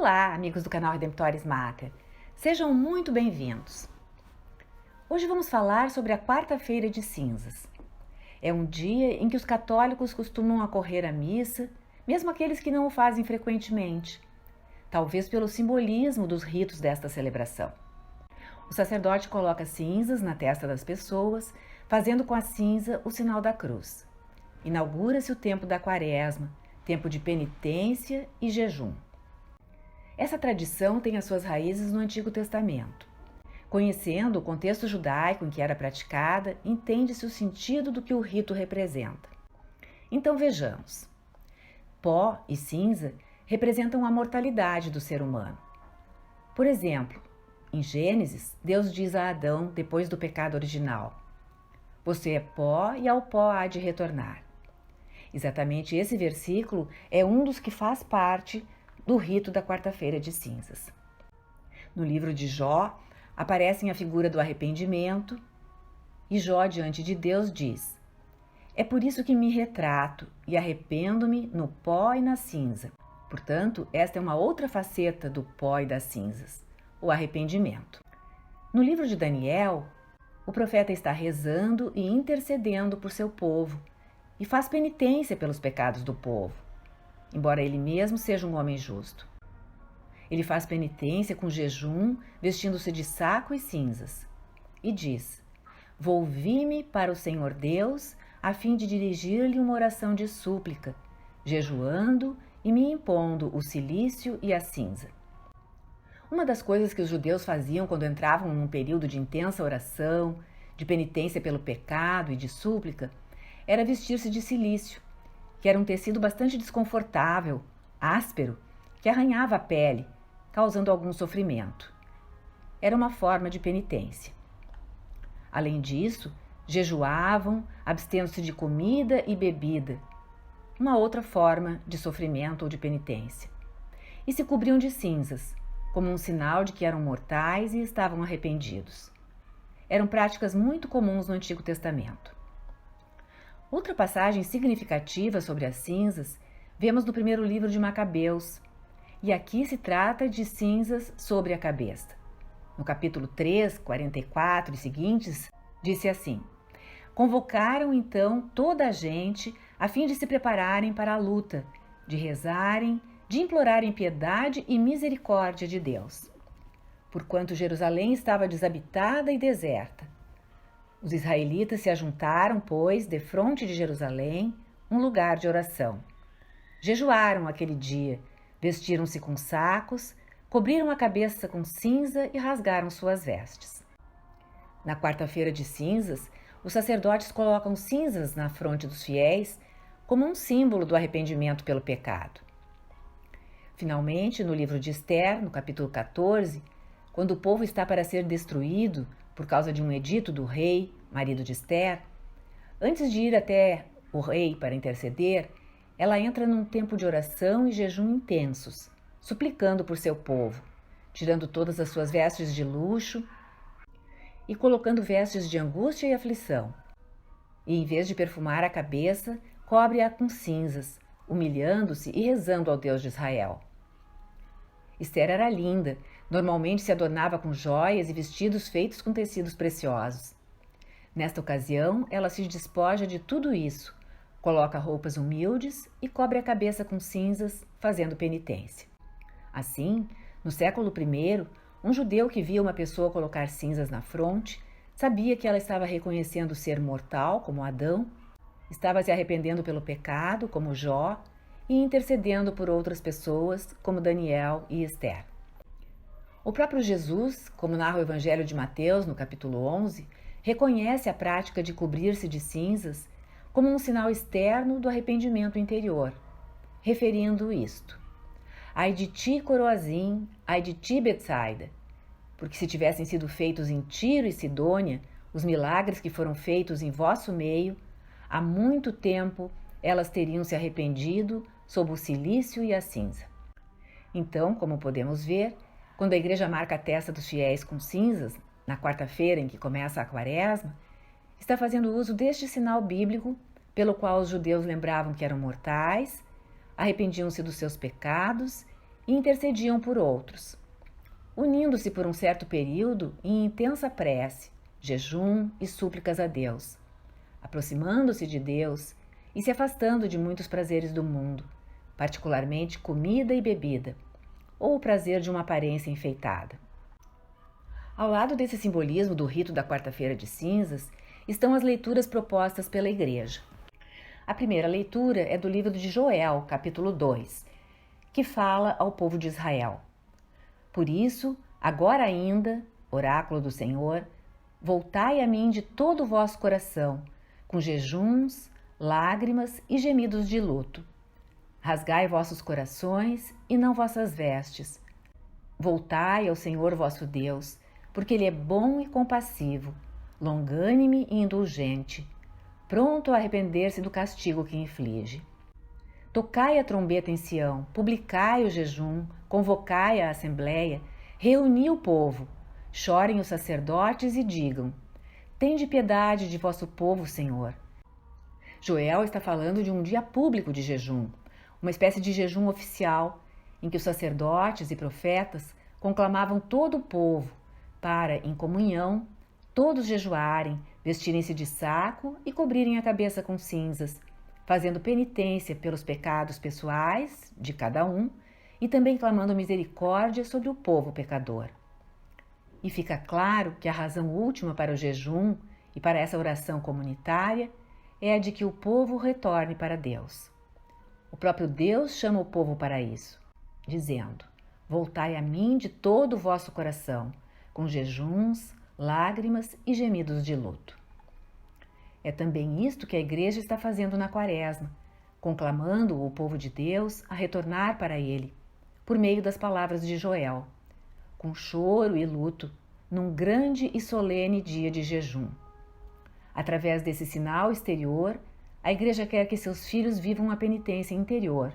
Olá, amigos do canal Redemptoris Mater. Sejam muito bem-vindos. Hoje vamos falar sobre a quarta-feira de cinzas. É um dia em que os católicos costumam acorrer à missa, mesmo aqueles que não o fazem frequentemente, talvez pelo simbolismo dos ritos desta celebração. O sacerdote coloca cinzas na testa das pessoas, fazendo com a cinza o sinal da cruz. Inaugura-se o tempo da Quaresma, tempo de penitência e jejum. Essa tradição tem as suas raízes no Antigo Testamento. Conhecendo o contexto judaico em que era praticada, entende-se o sentido do que o rito representa. Então vejamos. Pó e cinza representam a mortalidade do ser humano. Por exemplo, em Gênesis, Deus diz a Adão, depois do pecado original: "Você é pó e ao pó há de retornar." Exatamente esse versículo é um dos que faz parte do rito da quarta-feira de cinzas. No livro de Jó, aparece a figura do arrependimento e Jó, diante de Deus, diz: "É por isso que me retrato e arrependo-me no pó e na cinza." Portanto, esta é uma outra faceta do pó e das cinzas, o arrependimento. No livro de Daniel, o profeta está rezando e intercedendo por seu povo e faz penitência pelos pecados do povo, embora ele mesmo seja um homem justo. Ele faz penitência com jejum, vestindo-se de saco e cinzas, e diz: "Volvi-me para o Senhor Deus, a fim de dirigir-lhe uma oração de súplica, jejuando e me impondo o cilício e a cinza." Uma das coisas que os judeus faziam quando entravam num período de intensa oração, de penitência pelo pecado e de súplica, era vestir-se de cilício, que era um tecido bastante desconfortável, áspero, que arranhava a pele, causando algum sofrimento. Era uma forma de penitência. Além disso, jejuavam, abstendo-se de comida e bebida, uma outra forma de sofrimento ou de penitência. E se cobriam de cinzas, como um sinal de que eram mortais e estavam arrependidos. Eram práticas muito comuns no Antigo Testamento. Outra passagem significativa sobre as cinzas vemos no primeiro livro de Macabeus, e aqui se trata de cinzas sobre a cabeça. No capítulo 3, 44 e seguintes, disse assim: "Convocaram então toda a gente a fim de se prepararem para a luta, de rezarem, de implorarem piedade e misericórdia de Deus, porquanto Jerusalém estava desabitada e deserta. Os israelitas se ajuntaram, pois, defronte de Jerusalém, um lugar de oração. Jejuaram aquele dia, vestiram-se com sacos, cobriram a cabeça com cinza e rasgaram suas vestes." Na quarta-feira de cinzas, os sacerdotes colocam cinzas na fronte dos fiéis como um símbolo do arrependimento pelo pecado. Finalmente, no livro de Ester, no capítulo 14, quando o povo está para ser destruído por causa de um edito do rei, marido de Ester, antes de ir até o rei para interceder, ela entra num tempo de oração e jejum intensos, suplicando por seu povo, tirando todas as suas vestes de luxo e colocando vestes de angústia e aflição. E, em vez de perfumar a cabeça, cobre-a com cinzas, humilhando-se e rezando ao Deus de Israel. Ester era linda, normalmente se adornava com joias e vestidos feitos com tecidos preciosos. Nesta ocasião, ela se despoja de tudo isso, coloca roupas humildes e cobre a cabeça com cinzas, fazendo penitência. Assim, no século I, um judeu que via uma pessoa colocar cinzas na fronte sabia que ela estava reconhecendo ser mortal, como Adão, estava se arrependendo pelo pecado, como Jó, e intercedendo por outras pessoas, como Daniel e Ester. O próprio Jesus, como narra o Evangelho de Mateus, no capítulo 11, reconhece a prática de cobrir-se de cinzas como um sinal externo do arrependimento interior, referindo isto: "Ai de ti, Coroazim, ai de ti, Betsaida, porque se tivessem sido feitos em Tiro e Sidônia os milagres que foram feitos em vosso meio, há muito tempo elas teriam se arrependido sob o cilício e a cinza." Então, como podemos ver, quando a igreja marca a testa dos fiéis com cinzas, na quarta-feira em que começa a Quaresma, está fazendo uso deste sinal bíblico pelo qual os judeus lembravam que eram mortais, arrependiam-se dos seus pecados e intercediam por outros, unindo-se por um certo período em intensa prece, jejum e súplicas a Deus, aproximando-se de Deus e se afastando de muitos prazeres do mundo, particularmente comida e bebida, ou o prazer de uma aparência enfeitada. Ao lado desse simbolismo do rito da Quarta-feira de Cinzas estão as leituras propostas pela Igreja. A primeira leitura é do livro de Joel, capítulo 2, que fala ao povo de Israel. Por isso, agora ainda, oráculo do Senhor, voltai a mim de todo o vosso coração, com jejuns, lágrimas e gemidos de luto. Rasgai vossos corações e não vossas vestes. Voltai ao Senhor vosso Deus, porque Ele é bom e compassivo, longânime e indulgente, pronto a arrepender-se do castigo que inflige. Tocai a trombeta em Sião, publicai o jejum, convocai a assembleia, reuni o povo, chorem os sacerdotes e digam: tende piedade de vosso povo, Senhor. Joel está falando de um dia público de jejum, uma espécie de jejum oficial, em que os sacerdotes e profetas conclamavam todo o povo para, em comunhão, todos jejuarem, vestirem-se de saco e cobrirem a cabeça com cinzas, fazendo penitência pelos pecados pessoais de cada um e também clamando misericórdia sobre o povo pecador. E fica claro que a razão última para o jejum e para essa oração comunitária é a de que o povo retorne para Deus. O próprio Deus chama o povo para isso, dizendo: voltai a mim de todo o vosso coração, com jejuns, lágrimas e gemidos de luto. É também isto que a Igreja está fazendo na Quaresma, conclamando o povo de Deus a retornar para Ele, por meio das palavras de Joel, com choro e luto, num grande e solene dia de jejum. Através desse sinal exterior, a Igreja quer que seus filhos vivam a penitência interior,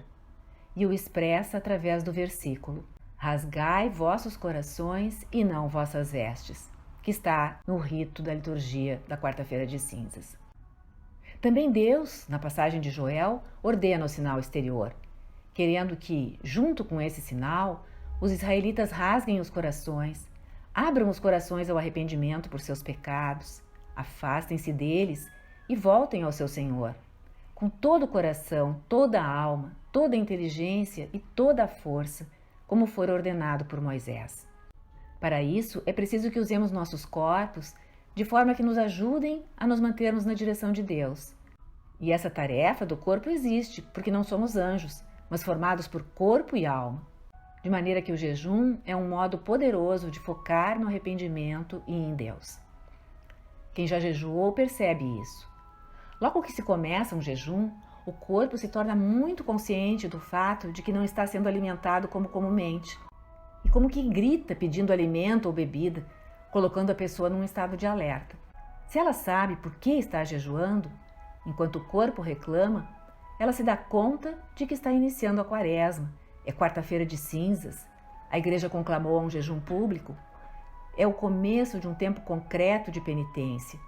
e o expressa através do versículo: rasgai vossos corações e não vossas vestes, que está no rito da liturgia da Quarta-feira de Cinzas. Também Deus, na passagem de Joel, ordena o sinal exterior, querendo que, junto com esse sinal, os israelitas rasguem os corações, abram os corações ao arrependimento por seus pecados, afastem-se deles e voltem ao seu Senhor, com todo o coração, toda a alma, toda a inteligência e toda a força, como for ordenado por Moisés. Para isso, é preciso que usemos nossos corpos de forma que nos ajudem a nos mantermos na direção de Deus. E essa tarefa do corpo existe, porque não somos anjos, mas formados por corpo e alma. De maneira que o jejum é um modo poderoso de focar no arrependimento e em Deus. Quem já jejuou percebe isso. Logo que se começa um jejum, o corpo se torna muito consciente do fato de que não está sendo alimentado como comumente, e como que grita pedindo alimento ou bebida, colocando a pessoa num estado de alerta. Se ela sabe por que está jejuando, enquanto o corpo reclama, ela se dá conta de que está iniciando a Quaresma. É Quarta-feira de Cinzas, a Igreja conclamou a um jejum público, é o começo de um tempo concreto de penitência.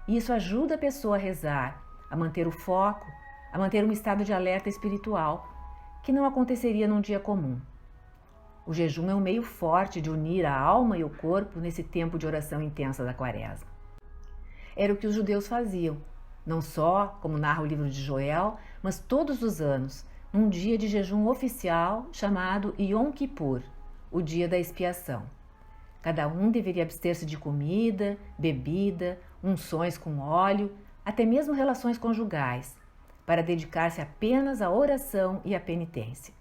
E isso ajuda a pessoa a rezar, a manter o foco, a manter um estado de alerta espiritual, que não aconteceria num dia comum. O jejum é um meio forte de unir a alma e o corpo nesse tempo de oração intensa da Quaresma. Era o que os judeus faziam, não só, como narra o livro de Joel, mas todos os anos, num dia de jejum oficial chamado Yom Kippur, o dia da expiação. Cada um deveria abster-se de comida, bebida, unções com óleo, até mesmo relações conjugais, para dedicar-se apenas à oração e à penitência.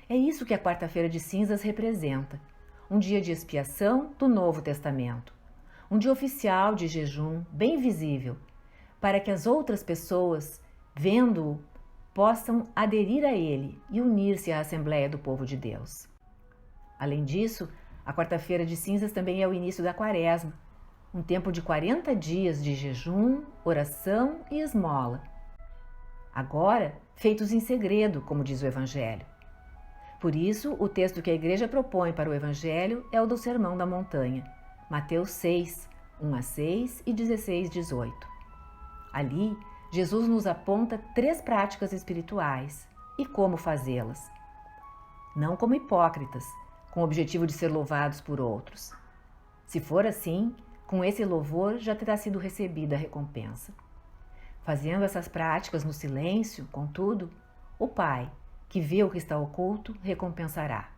É isso que a Quarta-feira de Cinzas representa, um dia de expiação do Novo Testamento, um dia oficial de jejum bem visível, para que as outras pessoas, vendo-o, possam aderir a ele e unir-se à Assembleia do Povo de Deus. Além disso, a Quarta-feira de Cinzas também é o início da Quaresma, um tempo de 40 dias de jejum, oração e esmola. Agora, feitos em segredo, como diz o Evangelho. Por isso, o texto que a Igreja propõe para o Evangelho é o do Sermão da Montanha, Mateus 6, 1-6 e 16-18. Ali, Jesus nos aponta 3 práticas espirituais e como fazê-las. não como hipócritas, com o objetivo de ser louvados por outros. Se for assim, com esse louvor já terá sido recebida a recompensa. Fazendo essas práticas no silêncio, contudo, o Pai, que vê o que está oculto, recompensará.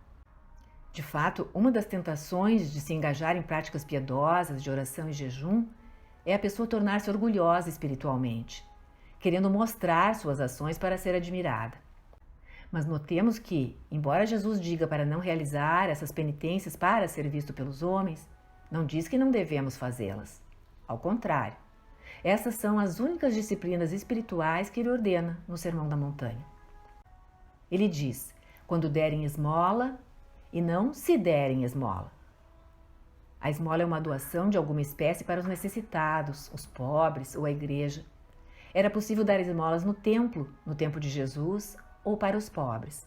De fato, uma das tentações de se engajar em práticas piedosas de oração e jejum é a pessoa tornar-se orgulhosa espiritualmente, querendo mostrar suas ações para ser admirada. Mas notemos que, embora Jesus diga para não realizar essas penitências para ser visto pelos homens, não diz que não devemos fazê-las. Ao contrário, essas são as únicas disciplinas espirituais que ele ordena no Sermão da Montanha. Ele diz, quando derem esmola e não se derem esmola. A esmola é uma doação de alguma espécie para os necessitados, os pobres ou a igreja. Era possível dar esmolas no tempo de Jesus, ou para os pobres.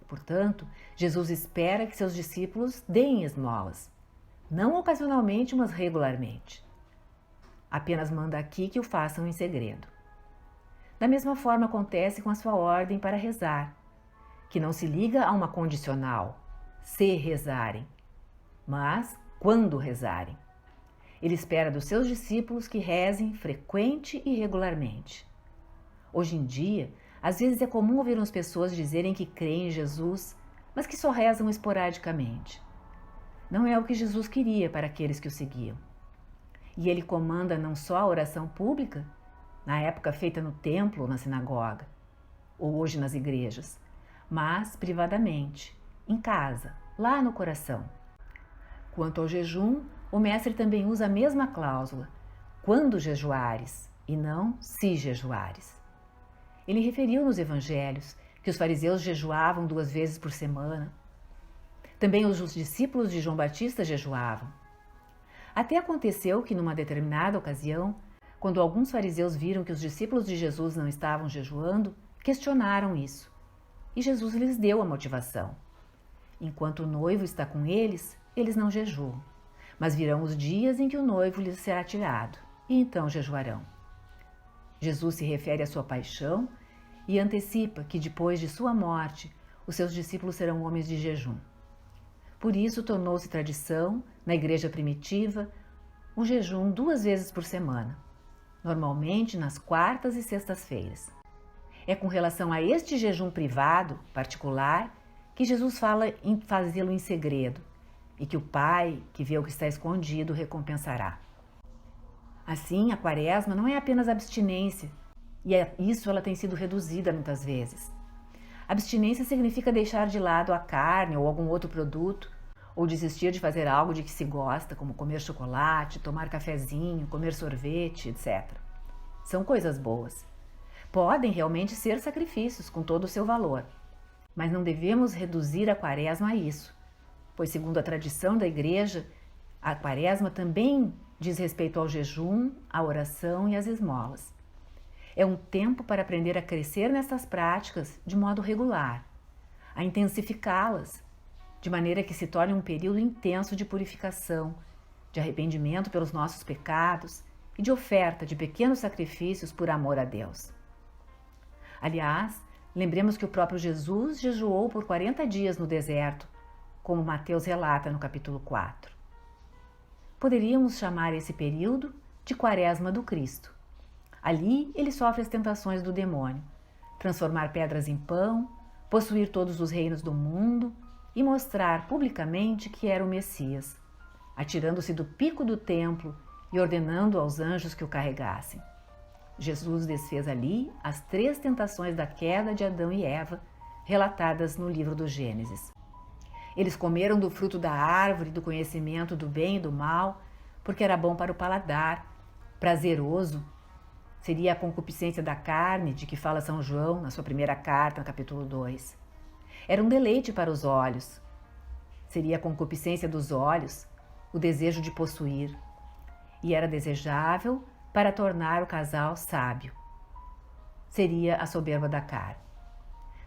Portanto, Jesus espera que seus discípulos deem esmolas, não ocasionalmente, mas regularmente. Apenas manda aqui que o façam em segredo. Da mesma forma acontece com a sua ordem para rezar, que não se liga a uma condicional, se rezarem, mas quando rezarem. Ele espera dos seus discípulos que rezem frequente e regularmente. Hoje em dia, às vezes é comum ouvir as pessoas dizerem que creem em Jesus, mas que só rezam esporadicamente. Não é o que Jesus queria para aqueles que o seguiam. E ele comanda não só a oração pública, na época feita no templo ou na sinagoga, ou hoje nas igrejas, mas privadamente, em casa, lá no coração. Quanto ao jejum, o mestre também usa a mesma cláusula, quando jejuares, e não se jejuares. Ele referiu nos evangelhos que os fariseus jejuavam 2 vezes por semana. Também os discípulos de João Batista jejuavam. Até aconteceu que, numa determinada ocasião, quando alguns fariseus viram que os discípulos de Jesus não estavam jejuando, questionaram isso. E Jesus lhes deu a motivação. Enquanto o noivo está com eles, eles não jejuam. Mas virão os dias em que o noivo lhes será tirado, e então jejuarão. Jesus se refere à sua paixão e antecipa que depois de sua morte, os seus discípulos serão homens de jejum. Por isso tornou-se tradição, na igreja primitiva, o jejum 2 vezes por semana, normalmente nas quartas e sextas-feiras. É com relação a este jejum privado, particular, que Jesus fala em fazê-lo em segredo e que o Pai, que vê o que está escondido, recompensará. Assim, a quaresma não é apenas abstinência, e isso ela tem sido reduzida muitas vezes. Abstinência significa deixar de lado a carne ou algum outro produto, ou desistir de fazer algo de que se gosta, como comer chocolate, tomar cafezinho, comer sorvete, etc. São coisas boas. Podem realmente ser sacrifícios com todo o seu valor, mas não devemos reduzir a quaresma a isso, pois segundo a tradição da igreja, a quaresma também diz respeito ao jejum, à oração e às esmolas. É um tempo para aprender a crescer nessas práticas de modo regular, a intensificá-las, de maneira que se torne um período intenso de purificação, de arrependimento pelos nossos pecados e de oferta de pequenos sacrifícios por amor a Deus. Aliás, lembremos que o próprio Jesus jejuou por 40 dias no deserto, como Mateus relata no capítulo 4. Poderíamos chamar esse período de Quaresma do Cristo. Ali ele sofre as tentações do demônio, transformar pedras em pão, possuir todos os reinos do mundo e mostrar publicamente que era o Messias, atirando-se do pico do templo e ordenando aos anjos que o carregassem. Jesus desfez ali as 3 tentações da queda de Adão e Eva, relatadas no livro do Gênesis. Eles comeram do fruto da árvore do conhecimento do bem e do mal, porque era bom para o paladar, prazeroso. Seria a concupiscência da carne, de que fala São João na sua primeira carta, no capítulo 2. Era um deleite para os olhos. Seria a concupiscência dos olhos, o desejo de possuir. E era desejável para tornar o casal sábio. Seria a soberba da carne.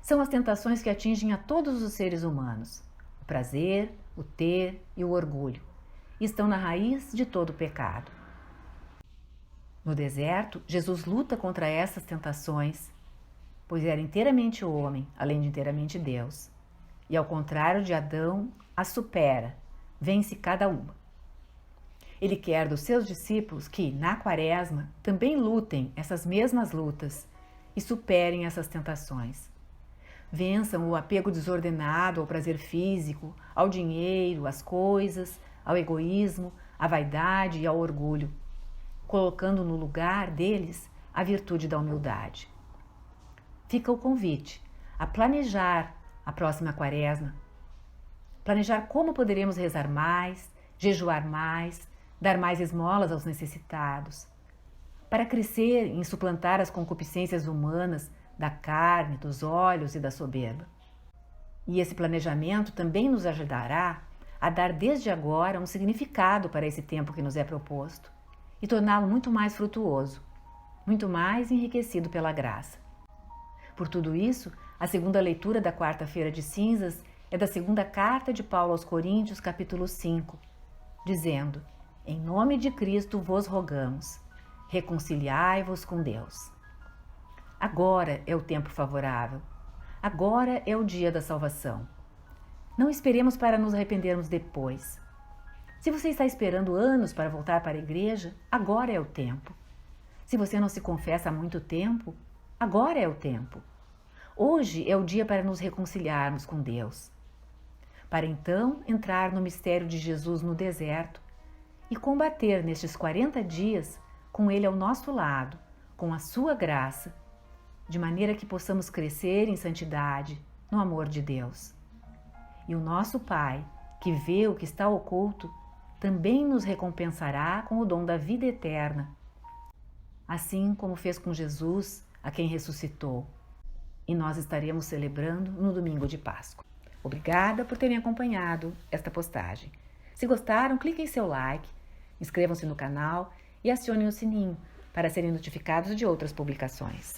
São as tentações que atingem a todos os seres humanos. O prazer, o ter e o orgulho. E estão na raiz de todo o pecado. No deserto, Jesus luta contra essas tentações, pois era inteiramente homem, além de inteiramente Deus. e, ao contrário de Adão, as supera, vence cada uma. Ele quer dos seus discípulos que, na Quaresma, também lutem essas mesmas lutas e superem essas tentações. Vençam o apego desordenado ao prazer físico, ao dinheiro, às coisas, ao egoísmo, à vaidade e ao orgulho, colocando no lugar deles a virtude da humildade. Fica o convite a planejar a próxima Quaresma, planejar como poderemos rezar mais, jejuar mais, dar mais esmolas aos necessitados, para crescer em suplantar as concupiscências humanas da carne, dos olhos e da soberba. E esse planejamento também nos ajudará a dar desde agora um significado para esse tempo que nos é proposto e torná-lo muito mais frutuoso, muito mais enriquecido pela graça. Por tudo isso, a segunda leitura da quarta-feira de cinzas é da segunda carta de Paulo aos Coríntios, capítulo 5, dizendo: em nome de Cristo vos rogamos, reconciliai-vos com Deus. Agora é o tempo favorável. Agora é o dia da salvação. Não esperemos para nos arrependermos depois. Se você está esperando anos para voltar para a igreja, agora é o tempo. Se você não se confessa há muito tempo, agora é o tempo. Hoje é o dia para nos reconciliarmos com Deus. Para então entrar no mistério de Jesus no deserto e combater nestes 40 dias com Ele ao nosso lado, com a sua graça, de maneira que possamos crescer em santidade, no amor de Deus. E o nosso Pai, que vê o que está oculto, também nos recompensará com o dom da vida eterna, assim como fez com Jesus, a quem ressuscitou. E nós estaremos celebrando no domingo de Páscoa. Obrigada por terem acompanhado esta postagem. Se gostaram, cliquem em seu like, inscrevam-se no canal e acionem o sininho para serem notificados de outras publicações.